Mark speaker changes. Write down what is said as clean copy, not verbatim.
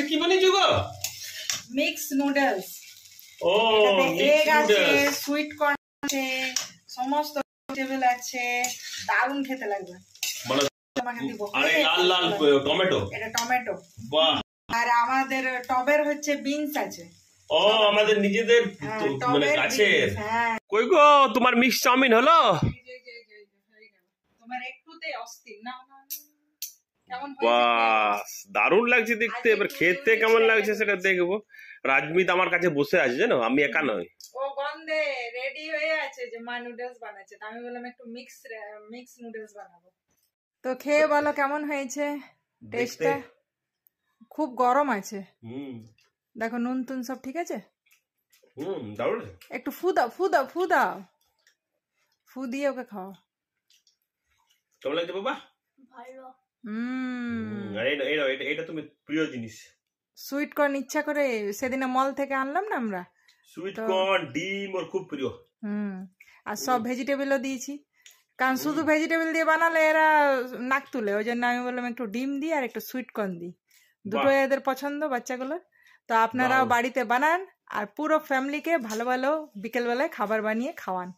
Speaker 1: কি বানিয়েছো গো?
Speaker 2: Mix noodles.
Speaker 1: ও
Speaker 2: এগ আছে, সুইট কর্ন আছে, সমস্ত ভেজিটেবল আছে, দারুণ খেতে লাগবে। তোমাকে দিব।
Speaker 1: আরে লাল লাল টমেটো।
Speaker 2: এটা টমেটো।
Speaker 1: বাহ।
Speaker 2: আর আমাদের টবের হচ্ছে বিনস আছে।
Speaker 1: ও আমাদের নিজেদের মানে গাছের।
Speaker 2: হ্যাঁ।
Speaker 1: কই গো তোমার মিক্স চাউমিন হলো?
Speaker 2: তোমার একটুতে অস্থির না? কেমন
Speaker 1: বাহ দারুণ লাগছে দেখতে। এবার খেতে কেমন লাগছে সেটা দেখবো। রাজমিত আমার কাছে বসে আছে জানো, আমি একা নই।
Speaker 2: ও গন্ধে রেডি হয়ে আছে যে মা নুডলস বানাচ্ছে। আমি বললাম একটু মিক্স নুডলস বানাবো। তো খেয়ে বলো কেমন হয়েছে টেস্টটা। খুব গরম আছে। দেখো নুন টুন সব ঠিক আছে।
Speaker 1: দারুণ।
Speaker 2: একটু ফু দাও, ফু দাও, ফু দাও, ফু দিয়ে ওকে খাও।
Speaker 1: কেমন লাগছে বাবা?
Speaker 3: ভালো।
Speaker 1: এটা তুমি প্রিয় জিনিস।
Speaker 2: সুইট কর্ন ইচ্ছা করে সেদিনে মল থেকে আনলাম না আমরা।
Speaker 1: সুইট কর্ন ডিম ওর খুব প্রিয়।
Speaker 2: আর সব ভেজিটেবলও দিয়েছি, কারণ শুধু ভেজিটেবল দিয়ে বানালে এরা নাক তুলে। ওই জন্য আমি বললাম একটু ডিম দিই আর একটু সুইট কর্ন দিই, দুটো এদের পছন্দ বাচ্চাগুলো। তো আপনারাও বাড়িতে বানান আর পুরো ফ্যামিলিকে ভালো ভালো বিকেলবেলায় খাবার বানিয়ে খাওয়ান।